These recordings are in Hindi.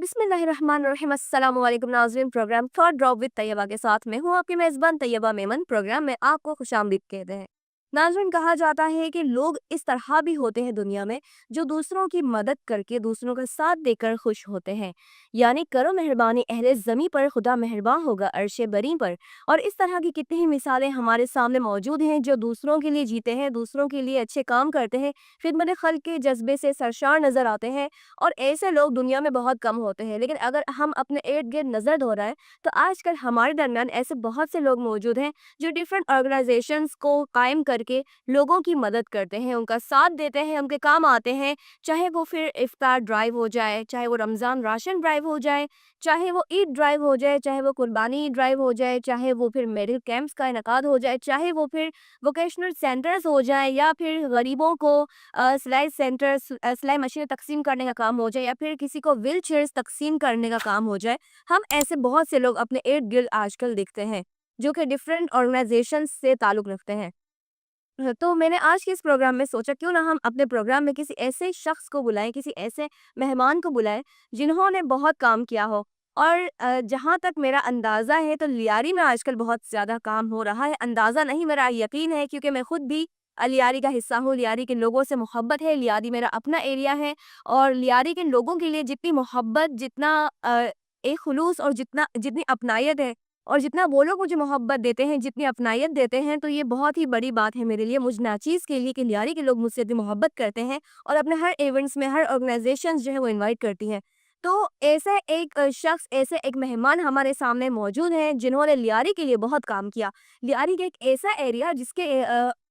बिस्मिल्लाहिर्रहमानिर्रहीम अस्सलाम वालेकुम नाज़रीन। Programme third drop with Tayyaba के साथ मैं हूँ आपकी मेज़बान तैयबा मेमन। प्रोग्राम में आपको खुशामदीद कहते हैं। नाज़रीन, कहा जाता है कि लोग इस तरह भी होते हैं दुनिया में जो दूसरों की मदद करके दूसरों का साथ देकर खुश होते हैं। यानी करो मेहरबानी अहले ज़मी पर, खुदा मेहरबान होगा अर्शे बरी पर। और इस तरह की कितनी ही मिसालें हमारे सामने मौजूद हैं जो दूसरों के लिए जीते हैं, दूसरों के लिए अच्छे काम करते हैं, खिदमत खल्क के जज्बे से सरशार नज़र आते हैं। और ऐसे लोग दुनिया में बहुत कम होते हैं। लेकिन अगर हम अपने इर्द-गिर्द नज़र दौड़ाएँ तो आजकल हमारे दरमियान ऐसे बहुत से लोग मौजूद हैं जो डिफरेंट ऑर्गेनाइजेशंस को कायम करके लोगों की मदद करते हैं, उनका साथ देते हैं, उनके काम आते हैं। चाहे वो फिर इफ्तार ड्राइव हो जाए, चाहे वो रमज़ान राशन ड्राइव हो जाए, चाहे वो ईद ड्राइव हो जाए, चाहे वो कुर्बानी ड्राइव हो जाए, चाहे वो फिर मेडिकल कैंप्स का इनकाद हो जाए, चाहे वो फिर वोकेशनल सेंटर्स हो जाए, या फिर गरीबों को सिलाई सेंटर्स सिलाई मशीनें तक़सीम करने का काम हो जाए, या फिर किसी को व्हील चेयर्स तक़सीम करने का काम हो जाए। हम ऐसे बहुत से लोग अपने इर्द-गिर्द आजकल दिखते हैं, जो कि डिफरेंट ऑर्गेनाइज़ेशंस से ताल्लुक़ रखते हैं। तो मैंने आज के इस प्रोग्राम में सोचा क्यों ना हम अपने प्रोग्राम में किसी ऐसे शख्स को बुलाएँ, किसी ऐसे मेहमान को बुलाएँ, जिन्होंने बहुत काम किया हो। और जहाँ तक मेरा अंदाज़ा है तो लियारी में आजकल बहुत ज़्यादा काम हो रहा है। अंदाज़ा नहीं, मेरा यकीन है, क्योंकि मैं खुद भी लियारी का हिस्सा हूँ। लियारी के लोगों से मोहब्बत है, लियारी मेरा अपना एरिया है। और लियारी के लोगों के लिए जितनी मोहब्बत, जितना एक खुलूस और जितनी अपनायत है, और जितना वो लोग मुझे मोहब्बत देते हैं, जितनी अपनायत देते हैं, तो ये बहुत ही बड़ी बात है मेरे लिए, मुझ नाचीज़ के लिए, कि लियारी के लोग मुझसे इतनी मोहब्बत करते हैं और अपने हर इवेंट्स में, हर ऑर्गेनाइज़ेशंस जो है वो इनवाइट करती हैं। तो ऐसे एक शख्स, ऐसे एक मेहमान हमारे सामने मौजूद हैं जिन्होंने लियारी के लिए बहुत काम किया। लियारी का एक ऐसा एरिया जिसके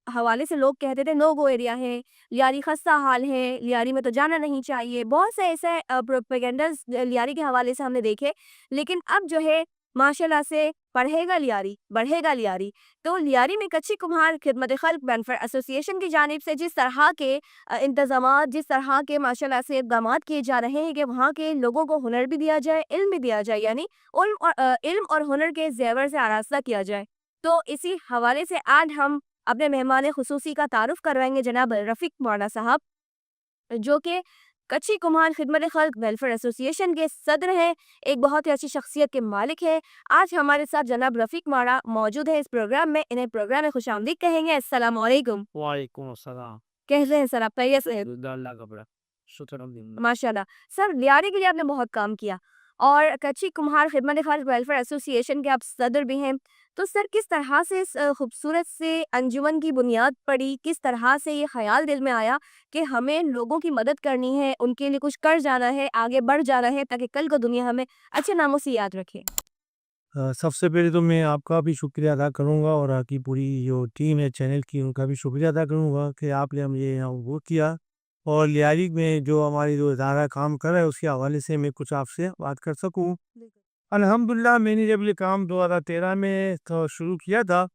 हवाले से लोग कहते थे नो गो एरिया है, लियारी खस्ता हाल है, लियारी में तो जाना नहीं चाहिए। बहुत से ऐसे प्रोपेगेंडास लियारी के हवाले से हमने देखे। लेकिन अब जो है माशाल्लाह से पढ़ेगा लियारी, बढ़ेगा लियारी। तो लियारी में कच्ची कुम्हार खिदमत खल्क वेलफेयर एसोसिएशन की जानिब से जिस तरह के इंतज़ामात, जिस तरह के माशाल्लाह से इक़दामात किए जा रहे हैं कि वहाँ के लोगों को हुनर भी दिया जाए, इल्म भी दिया जाए, यानी इल्म और हुनर के ज़ेवर से आरास्ता किया जाए। तो इसी हवाले से आज हम अपने मेहमान खुसूसी का तारुफ़ करवाएँगे, जनाब रफ़ीक मौलाना साहब, जो कि कच्ची कुम्हार खिदमत खल्क वेलफेयर एसोसिएशन के सदर हैं, एक बहुत ही अच्छी शख्सियत के मालिक हैं। आज हमारे साथ जनाब रफ़ीक मौलाना मौजूद है इस प्रोग्राम में। इन्हें प्रोग्राम में खुशामदीद कहेंगे। अस्सलाम वालेकुम। वालेकुम अस्सलाम। कैसे हैं सर आप? खैरियत से हैं? अल्लाह का बड़ा शुक्र अल्हम्दुलिल्लाह। माशाल्लाह। सर, लियारी के लिए आपने बहुत काम किया और कच्ची कुम्हार खिदमत खल्क वेलफेयर एसोसिएशन के आप सदर भी हैं। तो सर, किस तरह से इस खूबसूरत से अंजुमन की बुनियाद पड़ी? किस तरह से ये ख़्याल दिल में आया कि हमें लोगों की मदद करनी है, उनके लिए कुछ कर जाना है, आगे बढ़ जाना है, ताकि कल को दुनिया हमें अच्छे नामों से याद रखे? सबसे पहले तो मैं आपका भी शुक्रिया अदा करूँगा और आपकी पूरी जो टीम है चैनल की उनका भी शुक्रिया अदा करूँगा कि आपने हमें यहाँ वो किया और लियारी में जो हमारी जो इदारा काम कर रहा है उसके हवाले से मैं कुछ आपसे बात कर सकूँ। अल्हम्दुलिल्लाह मैंने जब ये काम 2013 में तो शुरू किया था,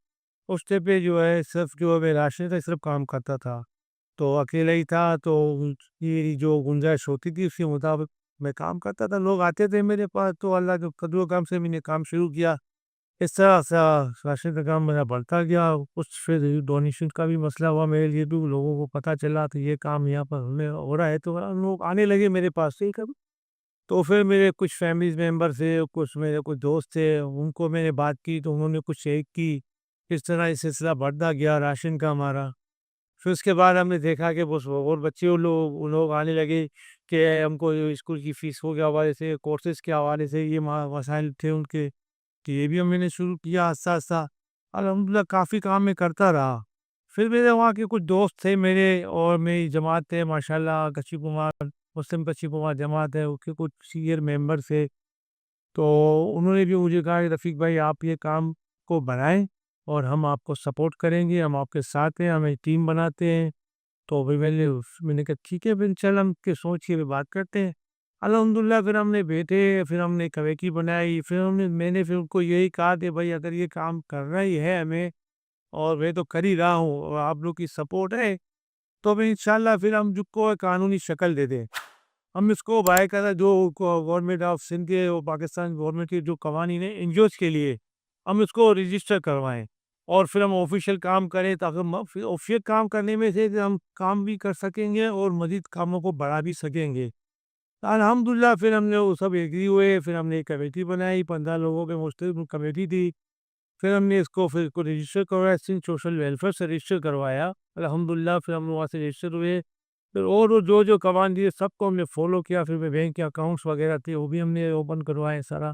उस टाइम पे जो है सिर्फ़ जो है मैं राशन का सिर्फ़ काम करता था। तो अकेला ही था तो मेरी जो गुंजाइश होती थी उसके मुताबिक मैं काम करता था। लोग आते थे मेरे पास तो अल्लाह के फ़ज़ल-ओ-करम से मैंने काम शुरू किया। इस तरह सा राशन का काम मेरा बढ़ता गया। कुछ फिर डोनेशन का भी मसला हुआ मेरे लिए भी लोगों को पता चला तो ये काम यहाँ पर हमें हो रहा है तो लोग आने लगे मेरे पास से ही कभी। तो फिर मेरे कुछ फैमिली मेंबर थे, कुछ मेरे कुछ दोस्त थे, उनको मैंने बात की तो उन्होंने कुछ हेल्प की। इस तरह ये सिलसिला बढ़ता गया राशन का हमारा। फिर उसके बाद हमने देखा कि बस और बच्चे वो लोग आने लगे कि हमको जो स्कूल की फ़ीसों के हवाले से, कोर्सेज़ के हवाले से ये मसाइल थे उनके, तो ये भी मैंने शुरू किया आस्ता-आस्ता। अल्हम्दुलिल्लाह काफ़ी काम मैं करता रहा। फिर मेरे वहाँ के कुछ दोस्त थे मेरे और मेरी जमात है माशाल्लाह कच्ची कुमार मुस्लिम कच्ची कुमार जमात है, उसके कुछ सीनियर मेंबर थे। तो उन्होंने भी मुझे कहा कि रफ़ीक भाई आप ये काम को बढ़ाएँ और हम आपको सपोर्ट करेंगे, हम आपके साथ हैं, हम एक टीम बनाते हैं। तो फिर मैंने कहा ठीक है फिर चल हम के सोच के बात करते हैं। अल्हम्दुलिल्लाह फिर हमने बैठे, फिर हमने कमेटी बनाई, मैंने फिर उनको यही कहा कि भाई अगर ये काम करना ही है हमें और मैं तो कर ही रहा हूँ और आप लोग की सपोर्ट है, तो फिर इंशाल्लाह फिर हम जुको कानूनी शक्ल दे दें। हम इसको बाकायदा जो गवर्नमेंट ऑफ सिंध के और पाकिस्तान गवर्नमेंट के जो कवानीन है एनजीओज़ के लिए हम इसको रजिस्टर करवाएँ और फिर हम ऑफ़िशियल काम करें ताकि हम फिर ऑफ़िशियल काम करने में से हम काम भी कर सकेंगे और मज़ीद कामों को बढ़ा भी सकेंगे। अल्हम्दुलिल्लाह फिर हमने वो सब एग्री हुए, फिर हमने एक कमेटी बनाई, 15 लोगों की मुश्तमिल कमेटी थी। फिर हमने इसको रजिस्टर करवाया, सिंध सोशल वेलफेयर से रजिस्टर करवाया। अल्हम्दुलिल्लाह फिर हम वहाँ से रजिस्टर हुए। फिर और वो जो कमांड दिए सबको हमने फॉलो किया। फिर बैंक के अकाउंट्स वगैरह थे वो भी हमने ओपन करवाए सारा।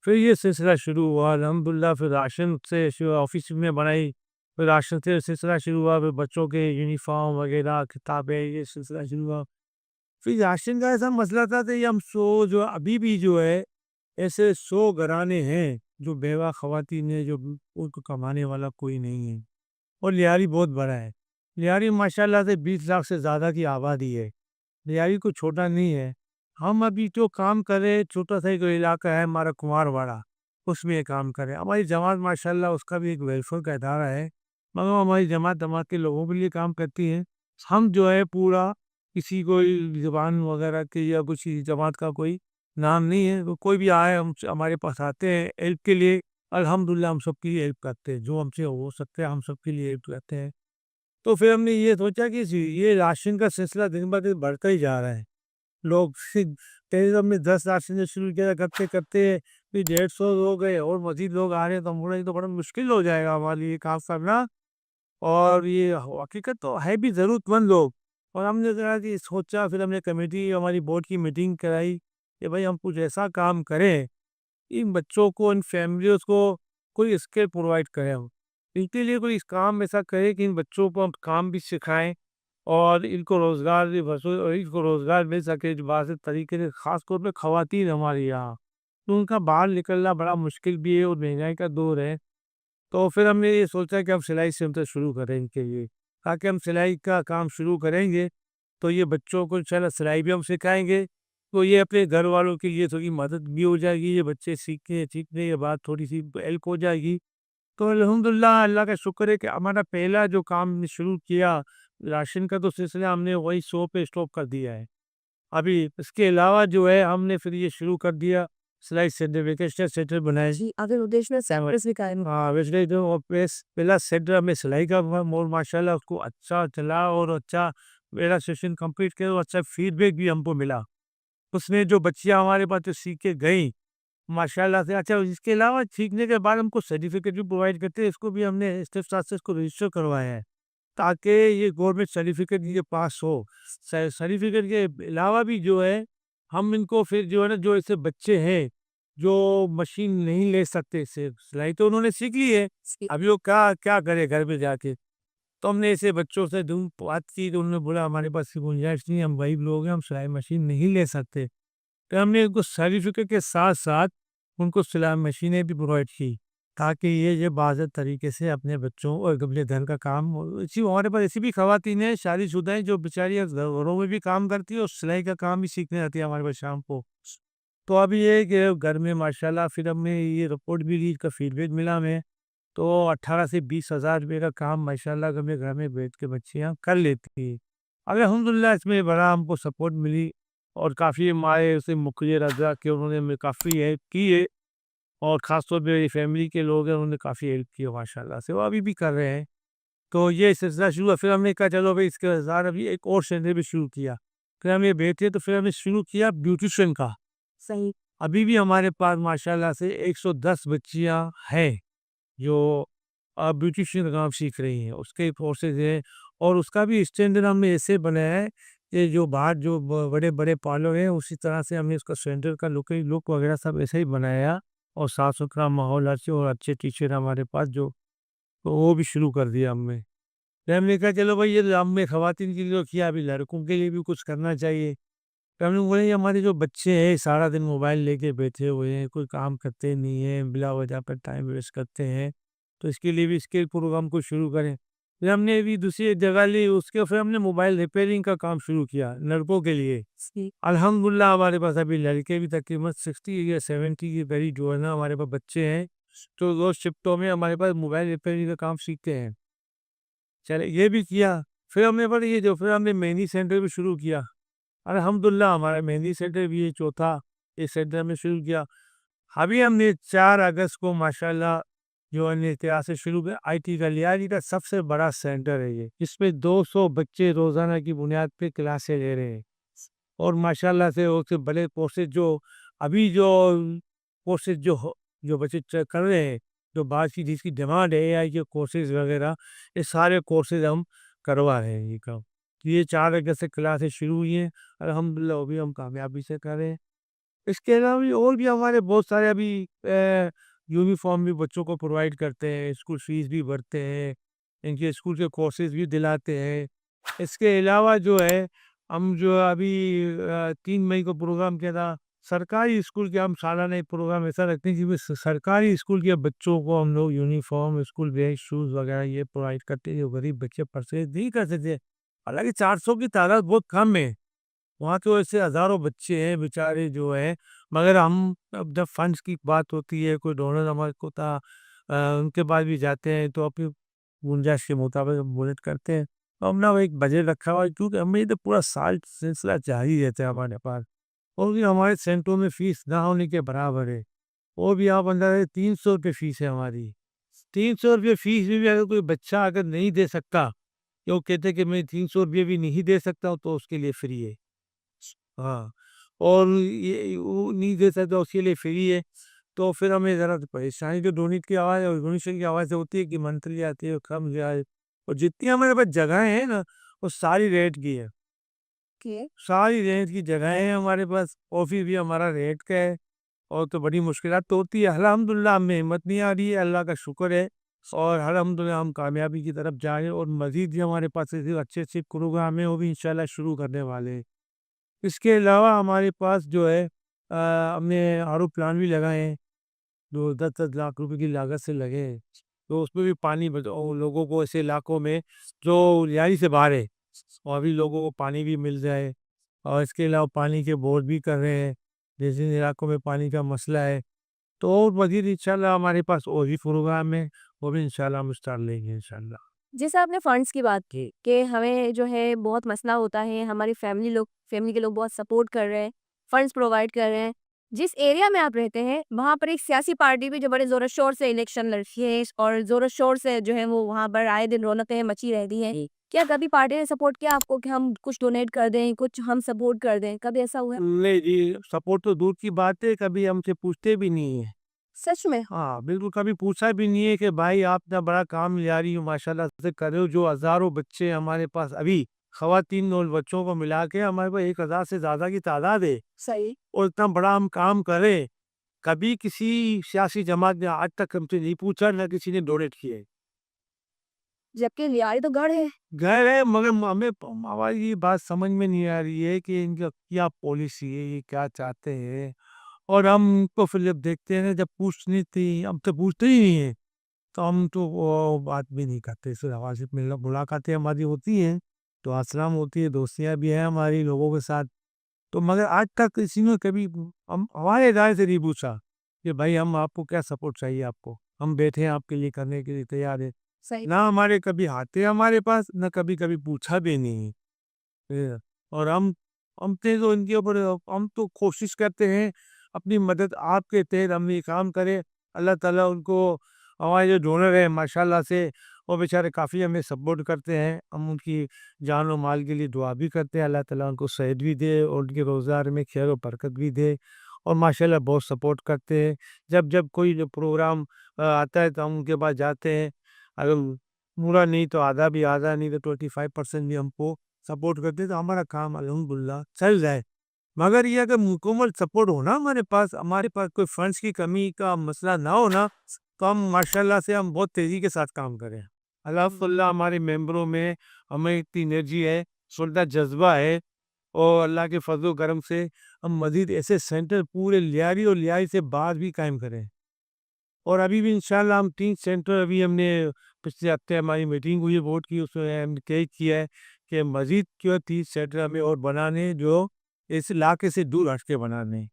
फिर ये सिलसिला शुरू हुआ अल्हम्दुलिल्लाह। फिर राशन से ऑफिस में बनाई, फिर राशन से सिलसिला शुरू हुआ। फिर बच्चों के यूनिफॉर्म वगैरह किताबें ये सिलसिला शुरू हुआ। फिर राशन का ऐसा मसला था तो ये हम सो जो अभी भी जो है ऐसे 100 घराने हैं जो बेवा खवातीन है, जो उनको कमाने वाला कोई नहीं है। और लियारी बहुत बड़ा है। लियारी माशाल्लाह से 20 लाख से ज़्यादा की आबादी है। लियारी कोई छोटा नहीं है। हम अभी जो काम कर रहे हैं छोटा सा एक इलाका है हमारा कुमारवाड़ा, उसमें ये काम कर रहे हैं। हमारी जमात माशाल्लाह उसका भी एक वेलफेयर का इदारा है, मगर हमारी जमात के लोगों के लिए काम करती है। हम जो है पूरा किसी कोई ज़ुबान वगैरह की या कुछ जमात का कोई नाम नहीं है, तो कोई भी आए हम हमारे पास आते हैं हेल्प के लिए। अल्हम्दुलिल्लाह हम सबकी हेल्प करते हैं, जो हमसे हो सकते हैं हम सबके लिए हेल्प करते हैं। तो फिर हमने ये सोचा कि ये राशन का सिलसिला दिन ब दिन बढ़ता ही जा रहा है। लोग पहले तो हमने 10 राशन से शुरू किया, करते करते फिर 150 हो गए और मजीद लोग आ रहे हैं, तो हम बोले ये तो बड़ा मुश्किल हो जाएगा हमारे लिए काम करना। और ये हकीकत तो है भी ज़रूरतमंद लोग। और हमने कहा कि सोचा, फिर हमने कमेटी हमारी बोर्ड की मीटिंग कराई कि भाई हम कुछ ऐसा काम करें, इन बच्चों को, इन फैमिलीज़ को कोई स्किल प्रोवाइड करें हम। इनके लिए कोई इस काम ऐसा करें कि इन बच्चों को हम काम भी सिखाएँ और इनको रोज़गार भी इनको रोज़गार मिल सके जो वाज़िब तरीके से, ख़ास तौर पे ख़वातीन हमारे यहाँ। तो उनका बाहर निकलना बड़ा मुश्किल भी है और महँगाई का दौर है। तो फिर हमने ये सोचा कि हम सिलाई सेंटर शुरू करें इनके लिए, ताकि हम सिलाई का काम शुरू करेंगे, तो ये बच्चों को इंशाल्लाह सिलाई भी हम सिखाएँगे, तो ये अपने घर वालों के लिए थोड़ी मदद भी हो जाएगी, ये बच्चे सीखने सीखने के बाद थोड़ी-सी हेल्प हो जाएगी। तो अल्हम्दुलिल्लाह अल्लाह का शुक्र है कि हमारा पहला जो काम हमने शुरू किया, राशन का तो सिलसिला हमने वही 100 पे स्टॉप कर दिया है। अभी इसके अलावा जो है हमने फिर ये शुरू कर दिया, सिलाई सेंटर, वोकेशनल सेंटर बनाए। जी, अगर उद्देश्य में सैमरस भी कायम हाँ, वैसे जो ऑफिस पहला सेंटर में सिलाई का हुआ और माशाल्लाह उसको अच्छा चला और अच्छा मेरा सेशन कंप्लीट किया और अच्छा फीडबैक भी हमको मिला। उसमें जो बच्चियाँ हमारे पास जो सीख के गईं, माशाल्लाह से अच्छा। इसके अलावा सीखने के बाद हमको सर्टिफिकेट भी प्रोवाइड करते हैं, इसको भी हमने स्टेप साथ से इसको रजिस्टर करवाया है, ताकि ये गवर्नमेंट सर्टिफिकेट ये पास हो। सर्टिफिकेट के अलावा भी जो है हम इनको फिर जो है ना, जो ऐसे बच्चे हैं जो मशीन नहीं ले सकते, सिलाई तो उन्होंने सीख ली है, सी अभी वो क्या क्या करे घर पे जाके। तो हमने ऐसे बच्चों से बात की तो उन्होंने बोला हमारे पास की गुंजाइश नहीं है, हम गरीब लोग हैं, हम सिलाई मशीन नहीं ले सकते। तो हमने उनको सर्टिफिकेट के साथ साथ उनको सिलाई मशीनें भी प्रोवाइड की, ताकि ये बाज़ाब्ता तरीके से अपने बच्चों और अपने घर का काम, इसी हमारे पास ऐसी भी खवातीन हैं शादीशुदा हैं जो बेचारी घरों में भी काम करती है और सिलाई का काम भी सीखने आती है हमारे पास शाम को। तो अभी ये है कि घर में माशाल्लाह फिर हमने ये रिपोर्ट भी ली, इसका फीडबैक मिला हमें, तो 18 से 20,000 रुपये का काम माशाल्लाह अपने घर में बैठ के बच्चियाँ कर लेती हैं। अल्हम्दुलिल्लाह इसमें बड़ा हमको सपोर्ट मिली और काफ़ी हमारे उसे मुखिया रज़ा के उन्होंने हमें काफ़ी हेल्प की है और ख़ास तौर पे मेरी फैमिली के लोग हैं उन्होंने काफ़ी हेल्प की है माशाल्लाह से, वो अभी भी कर रहे हैं। तो ये सिलसिला शुरू हुआ, फिर हमने कहा चलो भाई इसके साथ अभी एक और सेंटर भी शुरू किया। फिर हम ये बैठे तो फिर हमने शुरू किया ब्यूटिशियन का। सही अभी भी हमारे पास माशाल्लाह से 110 बच्चियाँ हैं जो ब्यूटिशियन का काम सीख रही हैं, उसके कोर्सेज़ हैं। और उसका भी स्टैंडर्ड हमने ऐसे बनाया है कि जो बाहर जो बड़े-बड़े पार्लर हैं उसी तरह से हमने उसका सेंटर का लुक वगैरह सब ऐसे ही बनाया और साफ-सुथरा माहौल अच्छे और अच्छे टीचर हमारे पास जो, तो वो भी शुरू कर दिया हमने। फिर हमने कहा चलो भाई ये तो हमने खवातीन के लिए तो किया, अभी लड़कों के लिए भी कुछ करना चाहिए। तो हमने बोला ये हमारे जो बच्चे हैं सारा दिन मोबाइल लेके बैठे हुए हैं, कोई काम करते नहीं हैं, बिला वजह पर टाइम वेस्ट करते हैं, तो इसके लिए भी स्किल प्रोग्राम को शुरू करें। फिर हमने भी दूसरी एक जगह ली, उसके फिर हमने मोबाइल रिपेयरिंग का काम शुरू किया लड़कों के लिए। सी अल्हम्दुलिल्लाह हमारे पास अभी लड़के भी तकरीबन 60 या 70 के करीब जो है ना हमारे पास बच्चे हैं, तो रोज़ शिफ्टों में हमारे पास मोबाइल रिपेयरिंग का काम सीखते हैं। चले ये भी किया, फिर हमने मेहंदी सेंटर भी शुरू किया। अल्हम्दुलिल्लाह हमारा मेहंदी सेंटर भी ये चौथा इस सेंटर में शुरू किया। अभी हमने 4 अगस्त को माशाल्लाह जो है इतिहास से शुरू किया, आईटी का लियारी का सबसे बड़ा सेंटर है ये। इसमें 200 बच्चे रोज़ाना की बुनियाद पे क्लासें ले रहे हैं। और माशाल्लाह से उससे बड़े कोर्सेज जो अभी जो कोर्सेज जो बच्चे कर रहे हैं, जो बात की जिसकी डिमांड है एआई के कोर्सेज वगैरह, ये सारे कोर्सेज हम करवा रहे हैं ये काम। ये 4 अगस्त से क्लासेस शुरू हुई हैं, अल्हम्दुलिल्लाह वो भी हम कामयाबी से कर रहे हैं। इसके अलावा भी और भी हमारे बहुत सारे अभी यूनिफ़ॉर्म भी बच्चों को प्रोवाइड करते हैं, स्कूल फ़ीस भी भरते हैं, इनके स्कूल के कोर्सेज़ भी दिलाते हैं। इसके अलावा जो है, हम जो अभी 3 मई को प्रोग्राम किया था, सरकारी स्कूल के हम सालाना एक प्रोग्राम ऐसा रखते हैं जिसमें सरकारी स्कूल के बच्चों को हम लोग यूनिफ़ॉर्म, स्कूल बैग, शूज़ वगैरह ये प्रोवाइड करते हैं, जो गरीब बच्चे परचेज़ नहीं कर सकते। हालाँकि 400 की तादाद बहुत कम है। वहाँ तो ऐसे हज़ारों बच्चे हैं बेचारे जो हैं, मगर हम अब जब फंड्स की बात होती है, कोई डोनर हमारे को उनके पास भी जाते हैं तो अपनी गुंजाइश के मुताबिक हम मदद करते हैं। तो हम ना वो एक बजट रखा हुआ है क्योंकि हमें तो पूरा साल सिलसिला जारी रहता है हमारे पास। और भी हमारे सेंटरों में फ़ीस ना होने के बराबर है। वो भी आप अंदाज़ा ₹300 फ़ीस है हमारी। ₹300 फ़ीस में भी अगर कोई बच्चा अगर नहीं दे सकता, कि वो कहते हैं कि मैं ₹300 भी नहीं दे सकता हूँ, तो उसके लिए फ्री है। हाँ, और ये वो नहीं दे सकता उसके लिए फ्री है, तो फिर हमें ज़रा तो परेशानी जो डोनेशन की आवाज़ से होती है कि मंथली आती है, कम ब्याज और जितनी हमारे पास जगहें हैं ना, वो सारी रेंट की है। ओके। सारी रेंट की जगहें हैं हमारे पास, ऑफ़िस भी हमारा रेंट का है और तो बड़ी मुश्किलात तो होती है। अल्हम्दुलिल्लाह हमें हिम्मत नहीं आ रही है, अल्लाह का शुक्र है और अल्हम्दुलिल्लाह हम कामयाबी की तरफ जा रहे हैं और मज़ीद भी हमारे पास ऐसे अच्छे-अच्छे प्रोग्राम हैं, वो भी इंशाअल्लाह शुरू करने वाले हैं। इसके अलावा हमारे पास जो है हमने आरओ प्लांट भी लगाए हैं, जो 10-10 लाख रुपए की लागत से लगे हैं। तो उसमें भी पानी बचाओ लोगों को ऐसे इलाकों में जो रिहाई से बाहर है, और भी लोगों को पानी भी मिल जाए और इसके अलावा पानी के बोर भी कर रहे हैं, जिन जिन इलाकों में पानी का मसला है। तो और मज़ीद इंशाल्लाह हमारे पास और भी प्रोग्राम है, वो भी इंशाल्लाह हम स्टार्ट लेंगे इंशाल्लाह। जैसे आपने फंड्स की बात की कि हमें जो है बहुत मसला होता है, हमारी फैमिली के लोग बहुत सपोर्ट कर रहे हैं, फंड्स प्रोवाइड कर रहे हैं। जिस एरिया में आप रहते हैं, वहाँ पर एक सियासी पार्टी भी जो बड़े ज़ोर-शोर से इलेक्शन लड़ती है और ज़ोर-शोर से जो है वो वहाँ पर आए दिन रौनकें मची रहती हैं। क्या कभी पार्टी ने सपोर्ट किया आपको कि हम कुछ डोनेट कर दें, कुछ हम सपोर्ट कर दें, कभी ऐसा हुआ है? नहीं जी, सपोर्ट तो दूर की बात है, कभी हमसे पूछते भी नहीं है। सच में? हाँ, बिल्कुल कभी पूछा भी नहीं है कि भाई आप इतना बड़ा काम जारी हो माशाल्लाह से कर रहे हो, जो हज़ारों बच्चे हमारे पास अभी ख़वातीन और बच्चों को मिला के हमारे पास 1000 से ज़्यादा की तादाद है सही। और इतना बड़ा हम काम करें, कभी किसी सियासी जमात ने आज तक हमसे नहीं पूछा, ना किसी ने डोनेट किए। जबकि लियारी तो गढ़ है। गए हैं मगर हमें हमारी ये बात समझ में नहीं आ रही है कि इनका क्या पॉलिसी है, ये क्या चाहते हैं और हम उनको फिर जब देखते हैं ना जब पूछनी थी, हम तो पूछते ही नहीं है। तो हम तो वो बात भी नहीं करते, सिर्फ हमारे से मिलना मुलाकातें हमारी होती हैं, तो अस्सलाम होती है, दोस्तियाँ भी हैं हमारी लोगों के साथ। तो मगर आज तक किसी ने कभी हम हमारे राय से नहीं पूछा कि भाई हम आपको क्या सपोर्ट चाहिए आपको? हम बैठे हैं आपके लिए करने के लिए तैयार हैं। सही। ना हमारे कभी आते हैं हमारे पास, ना कभी-कभी पूछा भी नहीं है। और हम थे तो इनके ऊपर हम तो कोशिश करते हैं अपनी मदद आपके तहत हम ये काम करें। अल्लाह ताला उनको हमारे जो डोनर हैं माशाल्लाह से वो बेचारे काफ़ी हमें सपोर्ट करते हैं। हम उनकी जान और माल के लिए दुआ भी करते हैं। अल्लाह ताला उनको सेहत भी दे और उनके रोज़गार में खैर और बरकत भी दे और माशाल्लाह बहुत सपोर्ट करते हैं। जब कोई जो प्रोग्राम आता है तो हम उनके पास जाते हैं। अगर पूरा नहीं तो आधा नहीं तो 25% भी हमको सपोर्ट करते हैं, तो हमारा काम अल्हम्दुलिल्लाह चल जाए। मगर ये अगर मुकम्मल सपोर्ट हो ना हमारे पास कोई फंड्स की कमी का मसला ना हो ना, तो हम माशाल्लाह से हम बहुत तेज़ी के साथ काम करें। अल्हम्दुलिल्लाह हमारे मेंबरों में हमें इतनी एनर्जी है, इतना जज़्बा है और अल्लाह के फज़ल व करम से हम मज़ीद ऐसे सेंटर पूरे लियारी और लियारी से बाहर भी कायम करें। और अभी भी इंशाल्लाह हम 3 सेंटर अभी हमने पिछले हफ्ते हमारी मीटिंग हुई है बोर्ड की, उसमें हमने तय किया है कि मज़ीद जो है 30 सेंटर हमें और बनाने हैं, जो इस इलाके से दूर हट के बनाने हैं।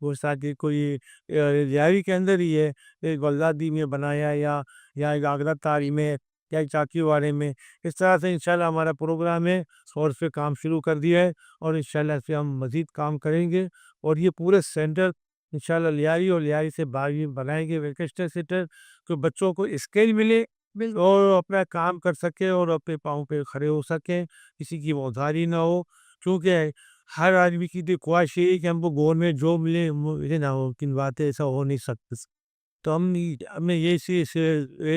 वो ताकि कोई रियारी के अंदर ही है, एक बगदादी में बनाया या एक आगरा तारी में या एक चाकीवाड़े में, इस तरह से इंशाल्लाह हमारा प्रोग्राम है और इस पे काम शुरू कर दिया है और इंशाल्लाह इस पे हम मज़ीद काम करेंगे और ये पूरे सेंटर इंशाल्लाह लियारी और लियारी से बाहर भी बनाएँगे वेकेशनल सेंटर, तो बच्चों को स्किल मिले और अपना काम कर सकें और अपने पाँव पे खड़े हो सकें, किसी की मोहताजी ना हो। क्योंकि हर आदमी की तो ख्वाहिश यही है कि हमको गवर्नमेंट जॉब मिले, मुझे ना हो, लेकिन बात है ऐसा हो नहीं सकता। तो हमने ये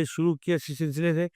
शुरू किया इसी सिलसिले से